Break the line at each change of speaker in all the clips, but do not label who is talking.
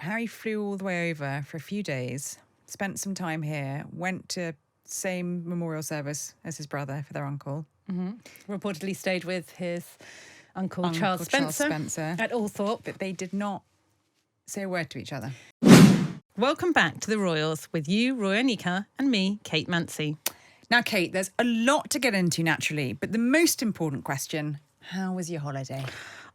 Harry flew all the way over for a few days, spent some time here, went to same memorial service as his brother for their uncle.
Reportedly stayed with his uncle Charles Spencer at Althorpe.
But they did not say a word to each other.
Welcome back to the Royals with you, Roy Onika, and me, Kate Mancy.
Now, Kate, there's a lot to get into naturally, but the most important question, how was your holiday?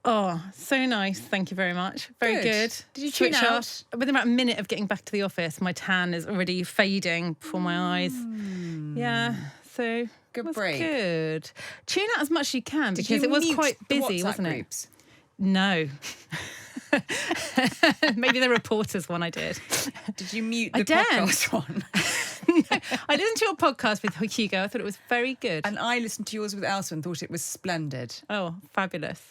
Oh, so nice. Thank you very much. Very good.
Did you tune
Switch
out?
off. Within about a minute of getting back to the office, my tan is already fading before my eyes. Yeah, so
Good
it was
break.
good. Tune out as much as you can
Did
because
you
it was
mute
quite
the
busy,
WhatsApp
wasn't
groups?
it? No. Maybe the reporters one I did.
Did you mute the
I daren't.
podcast one?
I listened to your podcast with Hugo. I thought it was very good.
And I listened to yours with Elsa and thought it was splendid.
Oh, fabulous.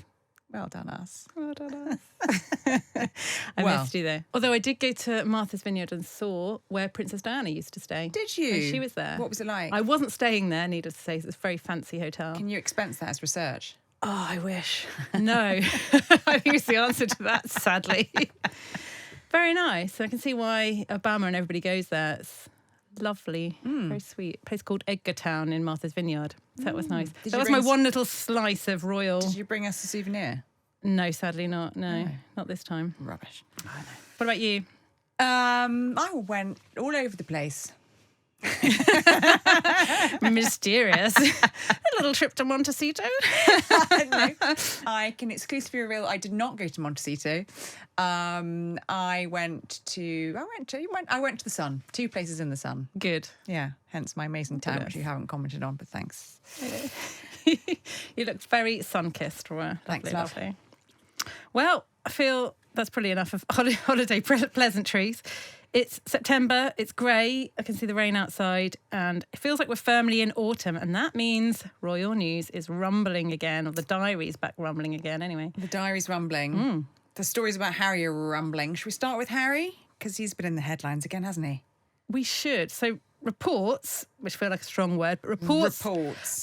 Well done, us.
Well done. I
Well.
missed you there. Although I did go to Martha's Vineyard and saw where Princess Diana used to stay.
Did you?
And she was there.
What was it like?
I wasn't staying there, needless to say. It's a very fancy hotel.
Can you expense that as research?
Oh, I wish. No. I think it's the answer to that, sadly. Very nice. I can see why Obama and everybody goes there. It's lovely. Very sweet. A place called Edgartown in Martha's Vineyard. So that was nice.
Did
That
you
was
bring
my
us-
one little slice of royal.
Did you bring us a souvenir?
No, sadly not. No, not this time.
Rubbish.
What about you?
I went all over the place.
Mysterious. A little trip to Montecito.
No, I can exclusively reveal I did not go to Montecito. I went to the Sun. 2 places in the Sun.
Good.
Yeah, hence my amazing tan, which you haven't commented on, but thanks.
You looked very sun-kissed, Roy.
Thanks,
Lovely,
love.
lovely. Well, I feel that's probably enough of holiday pleasantries. It's September, it's grey, I can see the rain outside, and it feels like we're firmly in autumn, and that means Royal News is rumbling again, or the diary's back rumbling again anyway.
The diary's rumbling. The stories about Harry are rumbling. Should we start with Harry? Because he's been in the headlines again, hasn't he?
We should. So reports, which feel like a strong word, but reports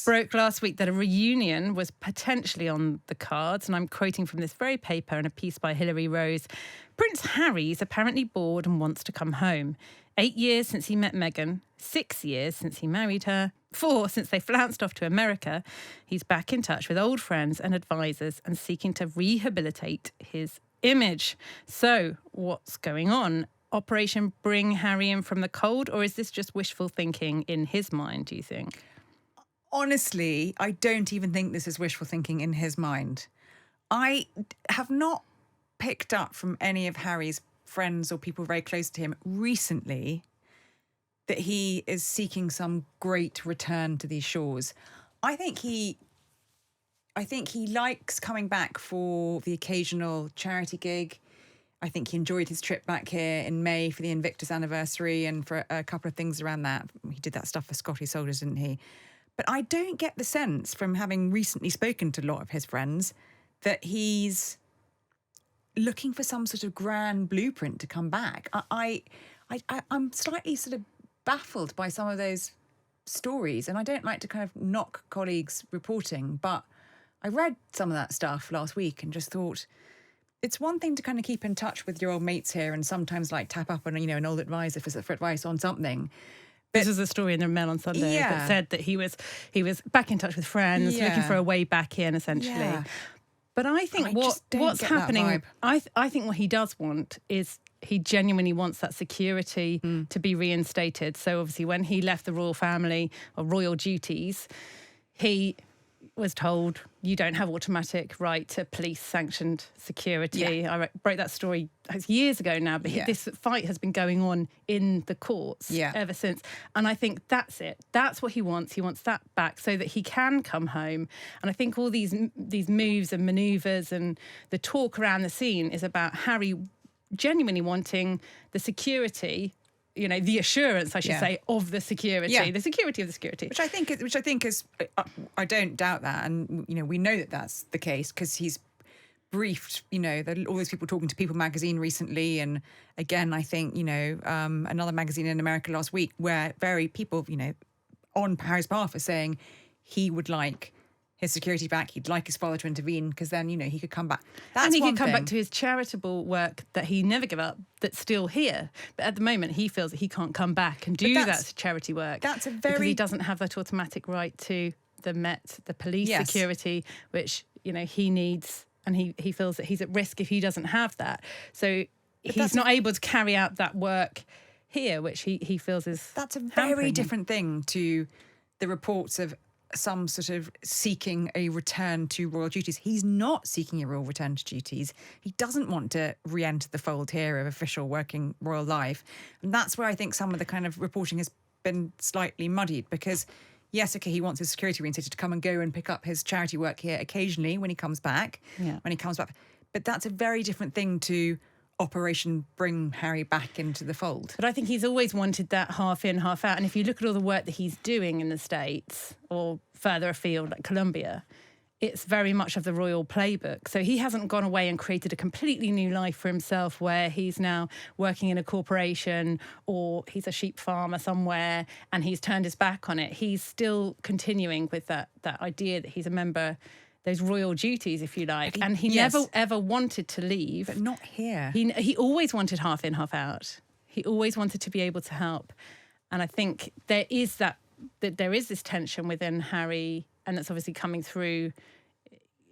broke last week that a reunion was potentially on the cards. And I'm quoting from this very paper in a piece by Hilary Rose. Prince Harry's apparently bored and wants to come home. 8 years since he met Meghan, 6 years since he married her, 4 since they flounced off to America. He's back in touch with old friends and advisors and seeking to rehabilitate his image. So what's going on? Operation Bring Harry in from the cold, or is this just wishful thinking in his mind, do you think?
Honestly, I don't even think this is wishful thinking in his mind. I have not picked up from any of Harry's friends or people very close to him recently that he is seeking some great return to these shores. I think he likes coming back for the occasional charity gig. I think he enjoyed his trip back here in May for the Invictus anniversary and for a couple of things around that. He did that stuff for Scottish Soldiers, didn't he? But I don't get the sense from having recently spoken to a lot of his friends that he's looking for some sort of grand blueprint to come back. I'm slightly sort of baffled by some of those stories, and I don't like to kind of knock colleagues' reporting, but I read some of that stuff last week and just thought, it's one thing to kind of keep in touch with your old mates here and sometimes like tap up on, an old advisor for advice on something.
This was a story in the Mail on Sunday that said that he was back in touch with friends, looking for a way back in, essentially.
Yeah.
But I think
I just don't
what's
get that
happening,
vibe.
I think what he does want is he genuinely wants that security to be reinstated. So obviously when he left the royal family or royal duties, he was told you don't have automatic right to police sanctioned security.
Yeah.
I wrote that story years ago now, but this fight has been going on in the courts ever since. And I think that's it. That's what he wants. He wants that back so that he can come home. And I think all these moves and manoeuvres and the talk around the scene is about Harry genuinely wanting the security, the assurance, I should say, of the security, the security of the security.
Which I think is, I don't doubt that. And, we know that that's the case because he's briefed, all those people talking to People magazine recently. And again, I think, another magazine in America last week where people, on Harry's behalf are saying he would like his security back. He'd like his father to intervene because then, he could come back.
And he could come back to his charitable work that he never gave up, that's still here. But at the moment, he feels that he can't come back and do that charity work. Because he doesn't have that automatic right to the Met, the police security, which, he needs. And he feels that he's at risk if he doesn't have that. So he's not able to carry out that work here, which he feels is
That's a very different thing to the reports of some sort of seeking a return to royal duties. He's not seeking a real return to duties. He doesn't want to re-enter the fold here of official working royal life. And that's where I think some of the kind of reporting has been slightly muddied, because yes, okay, he wants his security reinstated to come and go and pick up his charity work here occasionally when he comes back. But that's a very different thing to Operation Bring Harry Back into the fold.
But I think he's always wanted that half in, half out. And if you look at all the work that he's doing in the States or further afield, like Colombia, it's very much of the royal playbook. So he hasn't gone away and created a completely new life for himself where he's now working in a corporation or he's a sheep farmer somewhere and he's turned his back on it. He's still continuing with that idea that he's a member, those royal duties, if you like. And he never, ever wanted to leave.
But not here.
He always wanted half in, half out. He always wanted to be able to help. And I think there is that there is this tension within Harry, and that's obviously coming through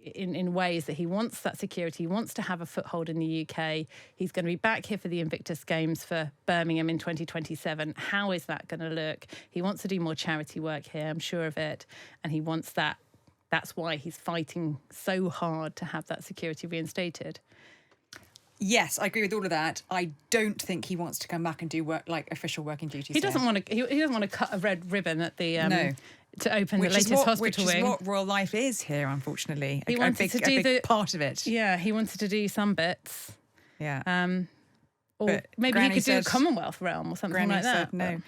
in ways that he wants that security. He wants to have a foothold in the UK. He's going to be back here for the Invictus Games for Birmingham in 2027. How is that going to look? He wants to do more charity work here, I'm sure of it. And he wants that. That's why he's fighting so hard to have that security reinstated.
Yes, I agree with all of that. I don't think he wants to come back and do work like official working duties.
He doesn't want to. He doesn't want to cut a red ribbon at the to open the latest hospital
wing. Which is what royal life is here, unfortunately.
He wanted to do the
part of it.
Yeah, he wanted to do some bits.
Yeah.
Or
but
maybe
Granny
he could do a Commonwealth realm or something like that.
Said no.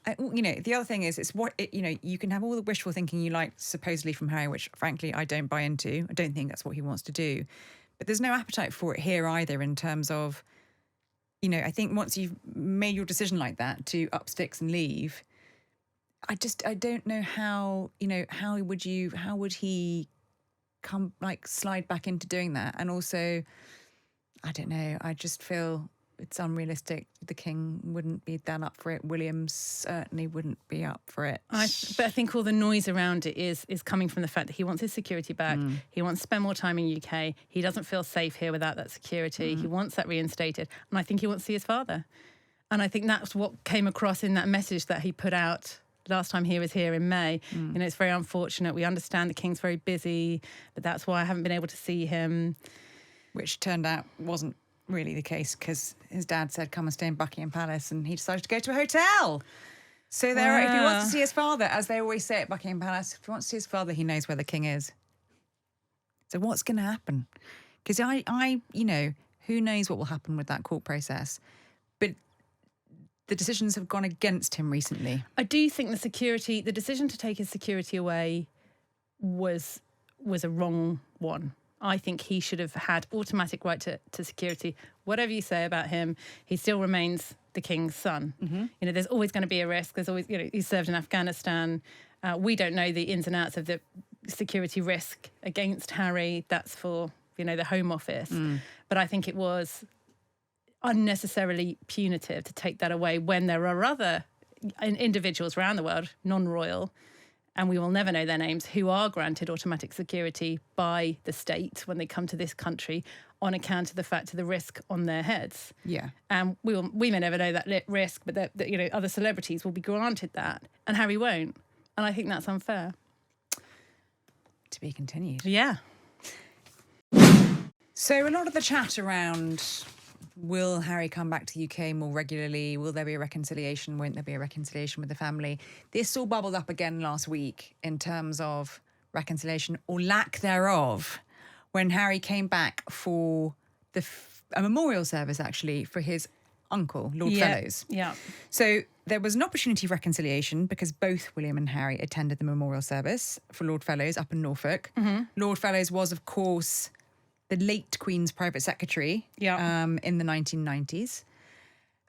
The other thing is, you can have all the wishful thinking you like, supposedly from Harry, which frankly I don't buy into. I don't think that's what he wants to do. But there's no appetite for it here either, in terms of, I think once you've made your decision like that to up sticks and leave, I don't know how would he come, like, slide back into doing that? And also, I don't know, I just feel it's unrealistic. The king wouldn't be that up for it. William certainly wouldn't be up for it.
But I think all the noise around it is coming from the fact that he wants his security back. He wants to spend more time in UK. He doesn't feel safe here without that security. He wants that reinstated. And I think he wants to see his father. And I think that's what came across in that message that he put out last time he was here in May. It's very unfortunate. We understand the king's very busy, but that's why I haven't been able to see him.
Which turned out wasn't really the case, because his dad said come and stay in Buckingham Palace and he decided to go to a hotel. So if he wants to see his father, as they always say at Buckingham Palace, if he wants to see his father, he knows where the king is. So what's going to happen? Because who knows what will happen with that court process. But the decisions have gone against him recently.
I do think the decision to take his security away was a wrong one. I think he should have had automatic right to security. Whatever you say about him, he still remains the king's son. There's always going to be a risk. There's always, he served in Afghanistan. We don't know the ins and outs of the security risk against Harry. That's for, the Home Office. But I think it was unnecessarily punitive to take that away when there are other individuals around the world, non-royal, and we will never know their names, who are granted automatic security by the state when they come to this country on account of the fact of the risk on their heads.
Yeah.
And we may never know that risk, but that other celebrities will be granted that, and Harry won't. And I think that's unfair.
To be continued.
Yeah.
So a lot of the chat around, will Harry come back to the UK more regularly? Will there be a reconciliation? Won't there be a reconciliation with the family? This all bubbled up again last week in terms of reconciliation or lack thereof when Harry came back for a memorial service, actually, for his uncle, Lord Fellows.
Yeah.
So there was an opportunity of reconciliation because both William and Harry attended the memorial service for Lord Fellows up in Norfolk. Lord Fellows was, of course, the late Queen's private secretary in the 1990s.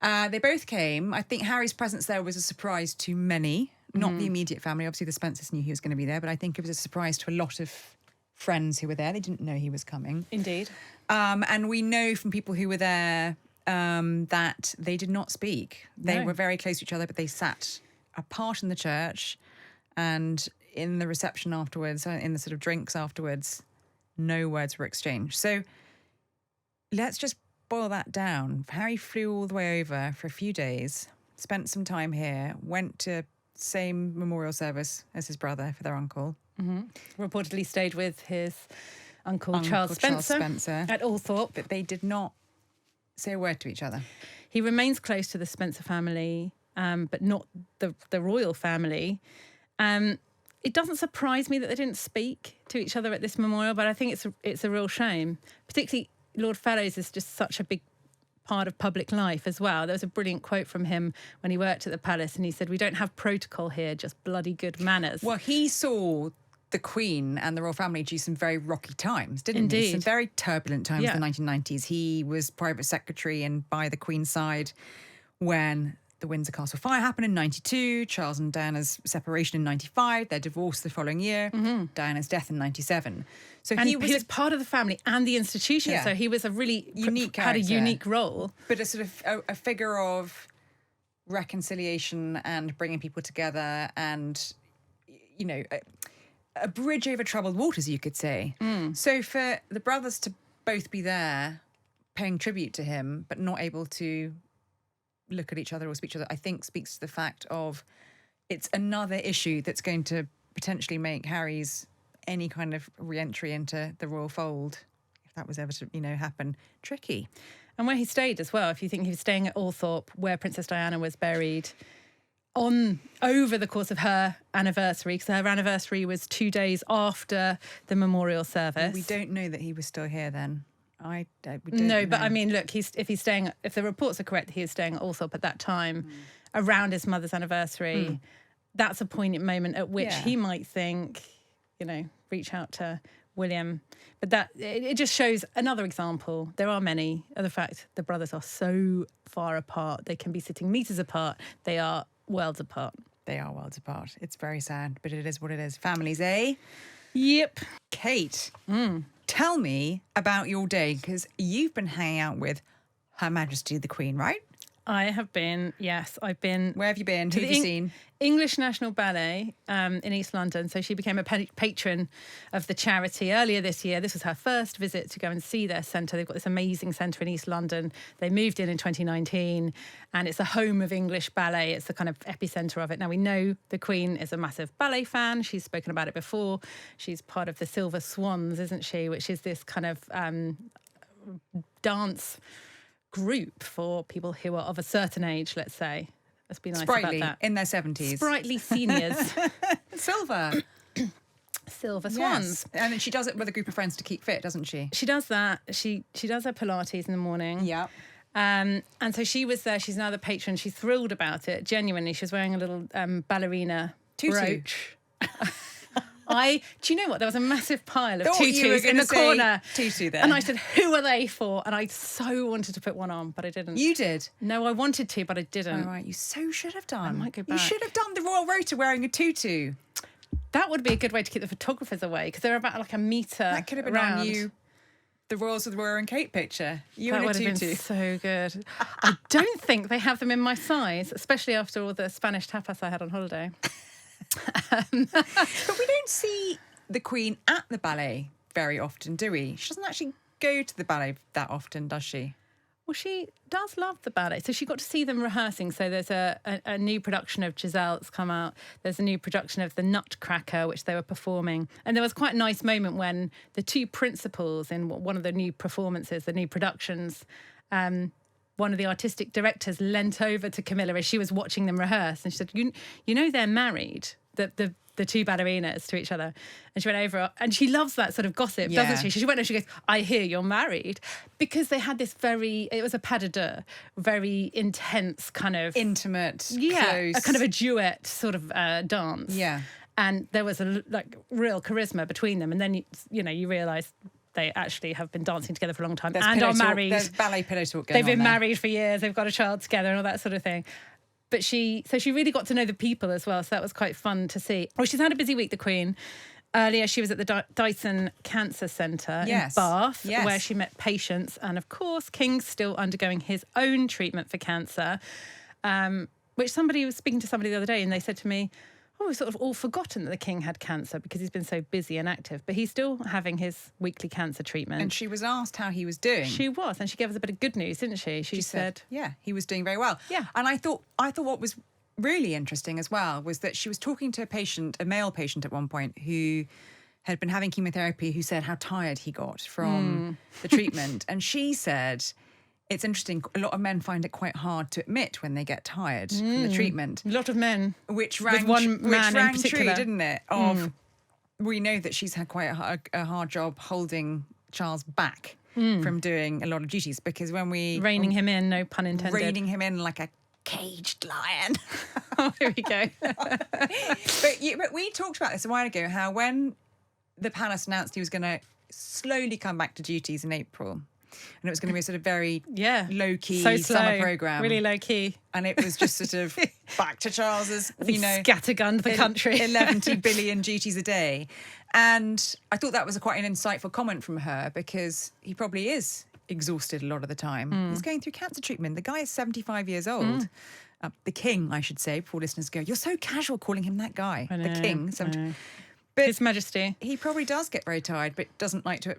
They both came. I think Harry's presence there was a surprise to many, not the immediate family. Obviously, the Spencers knew he was going to be there, but I think it was a surprise to a lot of friends who were there. They didn't know he was coming.
Indeed.
And we know from people who were there that they did not speak. They were very close to each other, but they sat apart in the church, and in the reception afterwards, in the sort of drinks afterwards, no words were exchanged. So let's just boil that down. Harry flew all the way over for a few days, spent some time here, went to same memorial service as his brother for their uncle.
Mm-hmm. Reportedly stayed with his uncle Charles Spencer at Althorpe.
But they did not say a word to each other.
He remains close to the Spencer family, but not the royal family. It doesn't surprise me that they didn't speak to each other at this memorial, but I think it's a real shame. Particularly Lord Fellowes is just such a big part of public life as well. There was a brilliant quote from him when he worked at the palace, and he said, "We don't have protocol here, just bloody good manners."
Well, he saw the Queen and the royal family do some very rocky times, didn't he? Some very turbulent times in the 1990s. He was private secretary and by the Queen's side when the Windsor Castle fire happened in 92, Charles and Diana's separation in 95, their divorce the following year, Diana's death in 97. So
he was part of the family and the institution.
Yeah.
So he was a really
unique
had a unique role.
But a sort of a figure of reconciliation and bringing people together and, you know, a bridge over troubled waters, you could say. So for the brothers to both be there paying tribute to him, but not able to look at each other or speak to each other, I think speaks to the fact of it's another issue that's going to potentially make Harry's any kind of re-entry into the royal fold, if that was ever to, you know, happen, tricky.
And where he stayed as well, if you think he was staying at Althorpe, where Princess Diana was buried, over the course of her anniversary, because her anniversary was 2 days after the memorial service.
We don't know that he was still here then. We don't
know. But
know.
I mean, look, if the reports are correct, he was staying at Althorpe at that time, around his mother's anniversary. That's a poignant moment at which he might think, you know, reach out to William. But that it just shows another example. There are many of the fact the brothers are so far apart. They can be sitting meters apart. They are worlds apart.
They are worlds apart. It's very sad, but it is what it is. Families, eh?
Yep.
Kate, tell me about your day, because you've been hanging out with Her Majesty the Queen, right?
I have been, yes. I've been...
Where have you been? Who have you seen?
English National Ballet in East London. So she became a patron of the charity earlier this year. This was her first visit to go and see their centre. They've got this amazing centre in East London. They moved in 2019, and it's a home of English ballet. It's the kind of epicentre of it. Now, we know the Queen is a massive ballet fan. She's spoken about it before. She's part of the Silver Swans, isn't she? Which is this kind of dance group for people who are of a certain age, let's say. Let's be nice
Sprightly,
about that.
in their 70s.
Sprightly seniors.
Silver
Swans.
Yes. And then she does it with a group of friends to keep fit, doesn't she?
She does that. She does her Pilates in the morning.
Yeah.
And so she was there. She's now the patron. She's thrilled about it. Genuinely, she was wearing a little ballerina brooch. Do you know what? There was a massive pile of tutus in the corner.
Tutu there.
And I said, who are they for? And I so wanted to put one on, but I didn't.
You did?
No, I wanted to, but I didn't.
Oh, right. You so should have done.
I might go back.
You should have done the Royal Rota wearing a tutu.
That would be a good way to keep the photographers away, because they're about like a metre
That could have been
around.
on you. The Royals with Royal and Kate picture. You in a
would
tutu.
have been so good. I don't think they have them in my size, especially after all the Spanish tapas I had on holiday.
But we don't see the Queen at the ballet very often, do we? She doesn't actually go to the ballet that often, does she?
Well, she does love the ballet. So she got to see them rehearsing. So there's a new production of Giselle that's come out. There's a new production of The Nutcracker, which they were performing. And there was quite a nice moment when the two principals in one of the new performances, the new productions, one of the artistic directors leant over to Camilla as she was watching them rehearse. And she said, you know they're married, the two ballerinas to each other. And she went over, and she loves that sort of gossip, doesn't she? She went over, she goes, I hear you're married. Because they had this it was a pas de deux, very intense kind of...
Intimate,
close.
A
kind of a duet sort of dance.
Yeah.
And there was a real charisma between them. And then, you realise they actually have been dancing together for a long time and are married.
There's ballet pillow talk going on.
They've been married for years. They've got a child together and all that sort of thing. But she really got to know the people as well. So that was quite fun to see. Well, she's had a busy week, the Queen. Earlier, she was at the Dyson Cancer Centre in Bath, where she met patients. And of course, King's still undergoing his own treatment for cancer, which somebody was speaking to somebody the other day, and they said to me, oh, we've sort of all forgotten that the King had cancer because he's been so busy and active. But he's still having his weekly cancer treatment.
And she was asked how he was doing.
She was, and she gave us a bit of good news, didn't she? She said,
yeah, he was doing very well.
Yeah.
And I thought what was really interesting as well was that she was talking to a male patient at one point who had been having chemotherapy, who said how tired he got from the treatment. And she said, it's interesting, a lot of men find it quite hard to admit when they get tired from the treatment.
A lot of men.
Which rang,
one man
which rang
in particular.
true, didn't it? We know that she's had quite a hard job holding Charles back from doing a lot of duties, because when we...
Reining him in, no pun intended.
Reining him in like a caged lion.
Oh, here we go.
But we talked about this a while ago, how when the palace announced he was going to slowly come back to duties in April, and it was going to be a sort of very low-key summer programme.
Really low-key.
And it was just sort of back to Charles's,
scattergunned the country.
11 billion duties a day. And I thought that was quite an insightful comment from her, because he probably is exhausted a lot of the time. He's going through cancer treatment. The guy is 75 years old. The King, I should say, before listeners go, you're so casual calling him that guy.
I know,
the King.
But His Majesty.
He probably does get very tired, but doesn't like to,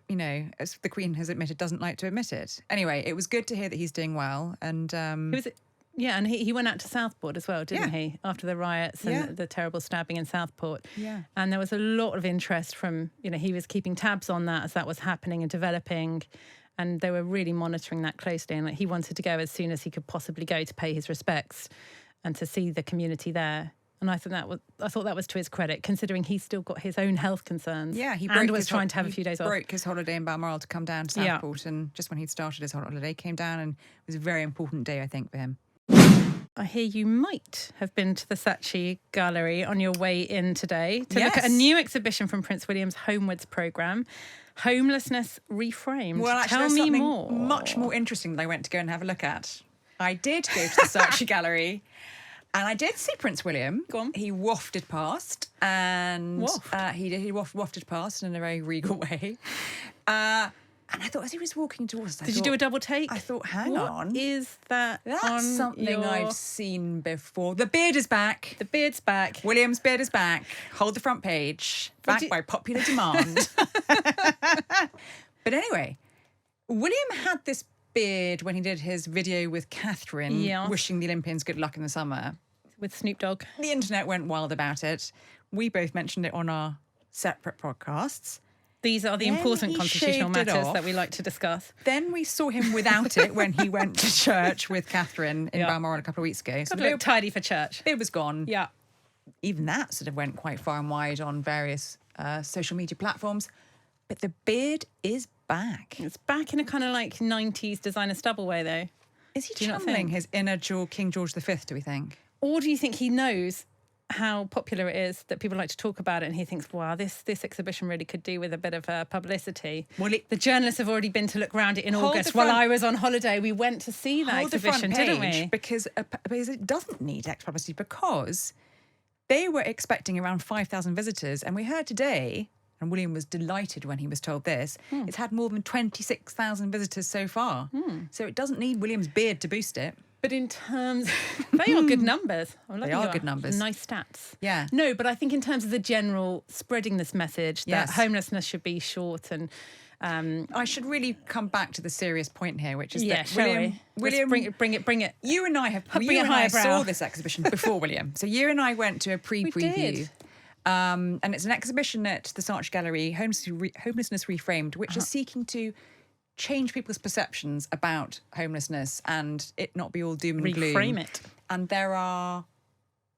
as the Queen has admitted, doesn't like to admit it. Anyway, it was good to hear that he's doing well. And
and he went out to Southport as well, didn't he? After the riots and the terrible stabbing in Southport.
Yeah.
And there was a lot of interest from, he was keeping tabs on that as that was happening and developing. And they were really monitoring that closely. And he wanted to go as soon as he could possibly go to pay his respects and to see the community there. And I thought that was to his credit, considering he's still got his own health concerns.
Yeah, he
was trying to have a few days off.
He broke his holiday in Balmoral to come down to Southport, and just when he'd started his holiday, came down, and it was a very important day, I think, for him.
I hear you might have been to the Saatchi Gallery on your way in today to look at a new exhibition from Prince William's Homewards programme, Homelessness Reframed.
Well, actually,
tell me more.
Much more interesting that I went to go and have a look at. I did go to the Saatchi Gallery. And I did see Prince William.
Go on.
He wafted past, and he wafted past in a very regal way. And I thought, as he was walking towards us,
did you do a double take?
I thought, hang on,
what is that?
That's something I've seen before. The beard is back.
The beard's back.
William's beard is back. Hold the front page. Back by popular demand. But anyway, William had this beard when he did his video with Catherine, wishing the Olympians good luck in the summer.
With Snoop Dogg.
The internet went wild about it. We both mentioned it on our separate podcasts.
These are the important constitutional matters that we like to discuss.
Then we saw him without it when he went to church with Catherine in Balmoral a couple of weeks ago.
So a little tidy for church.
It was gone.
Yeah.
Even that sort of went quite far and wide on various social media platforms. But the beard is back.
It's back in a kind of like 90s designer stubble way, though.
Is he channeling his inner King George V, do we think?
Or do you think he knows how popular it is that people like to talk about it, and he thinks, wow, this exhibition really could do with a bit of publicity? Well, the journalists have already been to look around it in August. While I was on holiday, we went to see that exhibition, didn't we?
Because it doesn't need extra publicity, because they were expecting around 5,000 visitors, and we heard today, and William was delighted when he was told this, it's had more than 26,000 visitors so far. So it doesn't need William's beard to boost it.
But in terms, they are good numbers.
They are good numbers.
Nice stats.
Yeah.
No, but I think in terms of the general spreading this message that homelessness should be short and...
I should really come back to the serious point here, which is that
William, bring it.
You and I saw this exhibition before William. So you and I went to a preview. And it's an exhibition at the Saatchi Gallery, Homelessness Reframed, which is seeking to change people's perceptions about homelessness and it not be all doom and gloom.
Reframe it.
And there are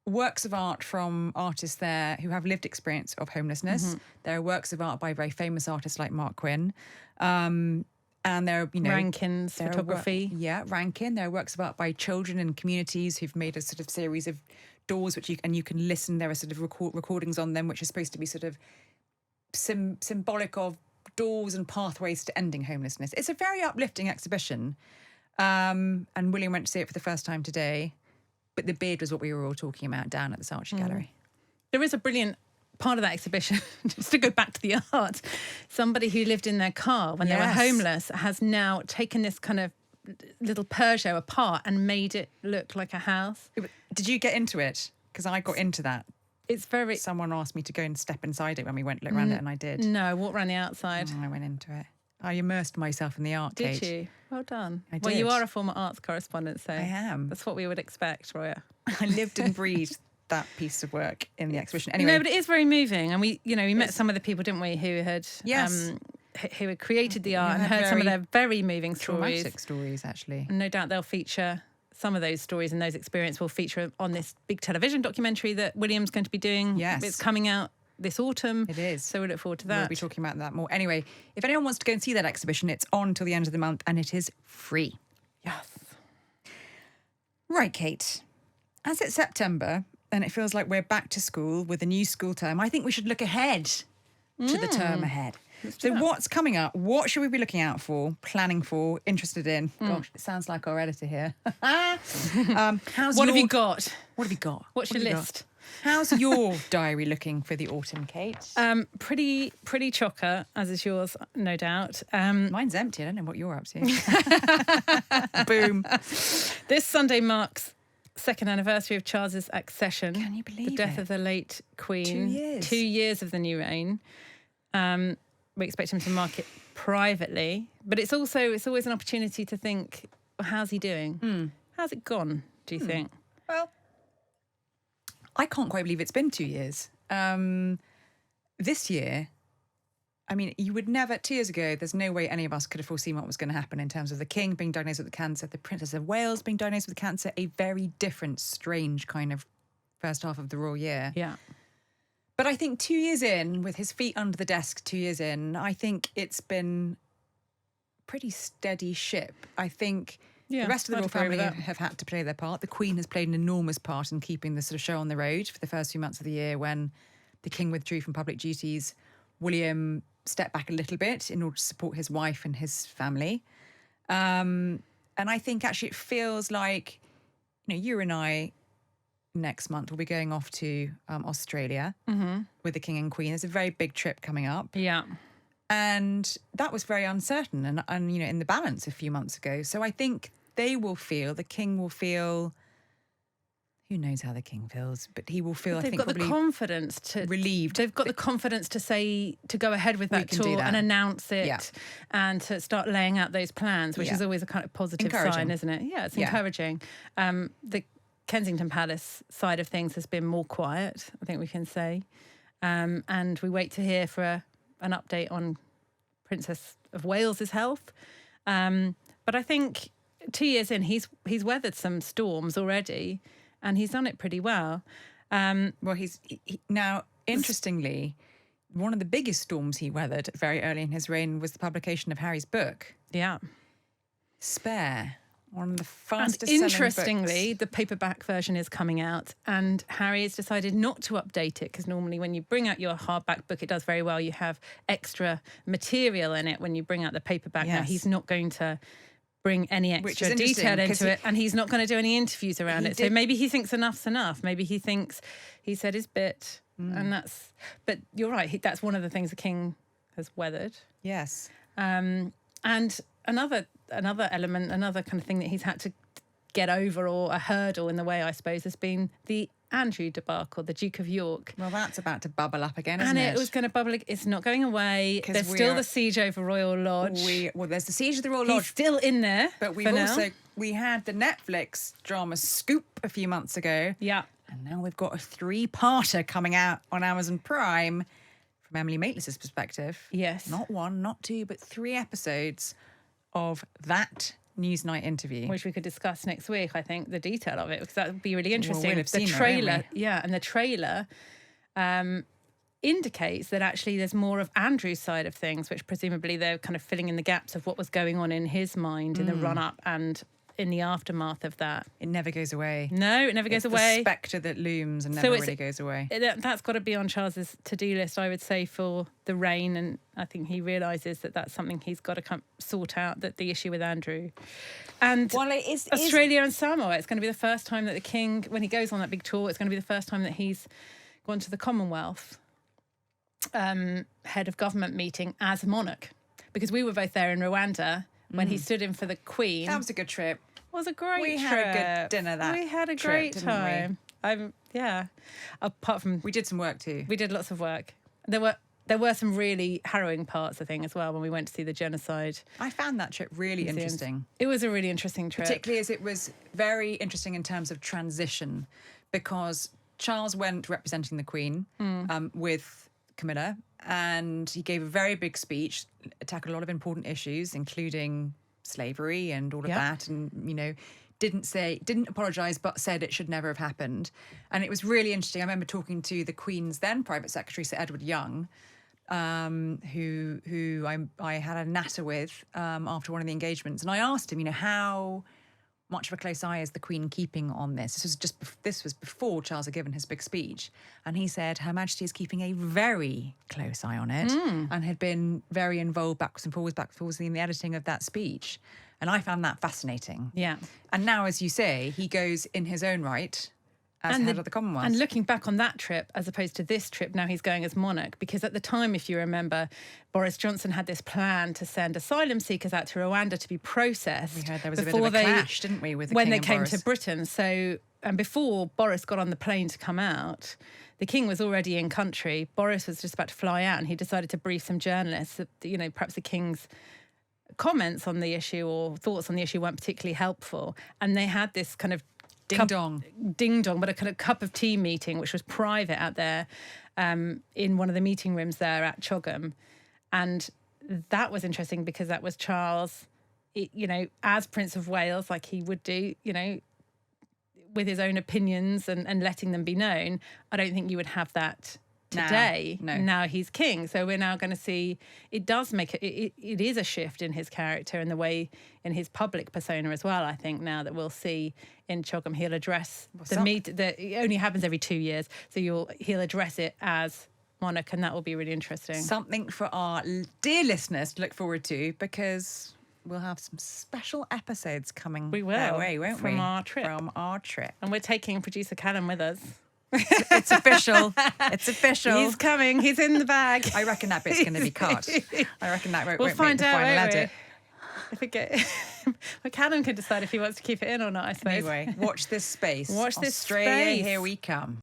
works of art from artists there who have lived experience of homelessness. There are works of art by very famous artists like Mark Quinn. And there are,
Rankin's photography.
Rankin. There are works of art by children and communities who've made a sort of series of doors which you can listen. There are sort of recordings on them which are supposed to be sort of symbolic of doors and pathways to ending homelessness. It's a very uplifting exhibition. And William went to see it for the first time today. But the beard was what we were all talking about down at the Saatchi Gallery.
There is a brilliant part of that exhibition, just to go back to the art, somebody who lived in their car when they were homeless has now taken this kind of little Peugeot apart and made it look like a house.
Did you get into it? Because I got into that.
It's very...
Someone asked me to go and step inside it when we went look around it, and I did.
No, walk around the outside.
I went into it. I immersed myself in the art, Kate.
Did you? Well done.
I did.
Well, you are a former arts correspondent, so...
I am.
That's what we would expect, Roya.
I lived and breathed that piece of work in the exhibition. Anyway.
No, but it is very moving. And we met some of the people, didn't we, who had...
Yes.
Who had created the art and heard some of their very moving stories.
Traumatic stories, actually.
And no doubt they'll feature... Some of those stories and those experiences will feature on this big television documentary that William's going to be doing.
Yes.
It's coming out this autumn.
It is.
So we look forward to that.
We'll be talking about that more. Anyway, if anyone wants to go and see that exhibition, it's on till the end of the month and it is free.
Yes.
Right, Kate. As it's September and it feels like we're back to school with a new school term, I think we should look ahead to the term ahead. So what's coming up? What should we be looking out for, planning for, interested in? Gosh, it sounds like our editor here.
What have you got?
What have you got?
What's your list?
How's your diary looking for the autumn, Kate?
Pretty chocker, as is yours, no doubt.
Mine's empty. I don't know what you're up to. Boom.
This Sunday marks second anniversary of Charles's accession.
Can you believe
the death
it?
of the late Queen?
2 years.
2 years of the new reign. We expect him to mark it privately, but it's always an opportunity to think, well, how's he doing? How's it gone, do you think?
Well, I can't quite believe it's been 2 years. This year, I mean, you would never, 2 years ago, there's no way any of us could have foreseen what was going to happen in terms of the King being diagnosed with cancer, the Princess of Wales being diagnosed with cancer, a very different, strange kind of first half of the royal year.
Yeah.
But I think 2 years in, with his feet under the desk 2 years in, I think it's been pretty steady ship. I think the rest of the royal family have had to play their part. The Queen has played an enormous part in keeping the sort of show on the road for the first few months of the year when the King withdrew from public duties. William stepped back a little bit in order to support his wife and his family. And I think actually it feels like, you and I... next month we'll be going off to Australia with the King and Queen. There's a very big trip coming up.
Yeah.
And that was very uncertain and in the balance a few months ago. So I think the King will feel, who knows how the King feels, but he will feel,
but
I think,
they've got the confidence to...
relieved.
They've got the confidence to say, to go ahead with that tour and announce it and to start laying out those plans, which is always a kind of positive sign, isn't it? Yeah, it's encouraging. The Kensington Palace side of things has been more quiet, I think we can say. And we wait to hear for an update on Princess of Wales's health. But I think 2 years in, he's weathered some storms already, and he's done it pretty well.
Well, now, interestingly, one of the biggest storms he weathered very early in his reign was the publication of Harry's book.
Yeah.
Spare. One of the fastest
and
selling
interestingly,
books.
the paperback version is coming out, and Harry has decided not to update it because normally when you bring out your hardback book, it does very well. You have extra material in it when you bring out the paperback. Now, he's not going to bring any extra detail into it, and he's not going to do any interviews around it. So maybe he thinks enough's enough. Maybe he thinks he said his bit, and that's... But you're right, that's one of the things the King has weathered.
Yes.
And another element, another kind of thing that he's had to get over, or a hurdle in the way, I suppose, has been the Andrew debacle, the Duke of York.
Well, that's about to bubble up again, isn't
it? And it was going to bubble. It's not going away. There's still the siege over Royal Lodge.
There's the siege of the Royal Lodge.
He's still in there.
But we had the Netflix drama Scoop a few months ago.
Yeah.
And now we've got a 3-parter coming out on Amazon Prime from Emily Maitlis's perspective.
Yes.
Not 1, not 2, but 3 episodes of that Newsnight interview,
which we could discuss next week. I think the detail of it, because that would be really interesting.
Well, we'll have seen
trailer,
that,
and the trailer indicates that actually there's more of Andrew's side of things, which presumably they're kind of filling in the gaps of what was going on in his mind in the run up and in the aftermath of that.
It never goes away.
No, it never goes away.
The spectre that looms and never really goes away.
That's got to be on Charles's to-do list, I would say, for the reign. And I think he realises that that's something he's got to sort out, that the issue with Andrew. And Australia and Samoa, it's going to be the first time that the King, when he goes on that big tour, it's going to be the first time that he's gone to the Commonwealth. head of government meeting as monarch, because we were both there in Rwanda when he stood in for the Queen.
That was a good trip.
It was a great
We
trip.
had a good dinner that
We had a
trip,
great
didn't
time. Apart from
We did some work too.
we did lots of work. There were some really harrowing parts, I think, as well, when we went to see the genocide.
I found that trip really
museums.
interesting.
It was a really interesting trip.
Particularly as it was very interesting in terms of transition, because Charles went representing the Queen with Camilla, and he gave a very big speech, tackled a lot of important issues, including slavery and all of that, and didn't apologise, but said it should never have happened. And it was really interesting. I remember talking to the Queen's then Private Secretary, Sir Edward Young, who I had a natter with after one of the engagements, and I asked him, how much of a close eye is the Queen keeping on this? This was before Charles had given his big speech, and he said Her Majesty is keeping a very close eye on it, and had been very involved backwards and forwards in the editing of that speech, and I found that fascinating.
Yeah.
And now, as you say, he goes in his own right as head of the Commonwealth.
And looking back on that trip, as opposed to this trip, now he's going as monarch, because at the time, if you remember, Boris Johnson had this plan to send asylum seekers out to Rwanda to be processed.
We heard there was a bit of a clash, didn't we, with the
when
King
they
and
came
Boris?
to Britain. So, and before Boris got on the plane to come out, the King was already in country. Boris was just about to fly out, and he decided to brief some journalists that, perhaps the King's comments on the issue or thoughts on the issue weren't particularly helpful. And they had this kind of ding dong, but a kind of cup of tea meeting, which was private out there in one of the meeting rooms there at Chogam. And that was interesting because that was Charles, as Prince of Wales, like he would do, with his own opinions and letting them be known. I don't think you would have that today.
No.
Now he's king. So we're now going to see, it does make it is a shift in his character and the way in his public persona as well. I think now that we'll see in Chogam, he'll address it only happens every 2 years. So he'll address it as monarch, and that will be really interesting.
Something for our dear listeners to look forward to, because we'll have some special episodes coming their way, won't we?
From our trip. And we're taking producer Callum with us.
It's official. It's official.
He's coming. He's in the bag.
I reckon that bit's going to be cut. I reckon that won't
find
make the
out,
final
won't we?
edit.
Well, Callum can decide if he wants to keep it in or not, I suppose.
Anyway, watch this space.
Watch this
Australia,
space.
here we come.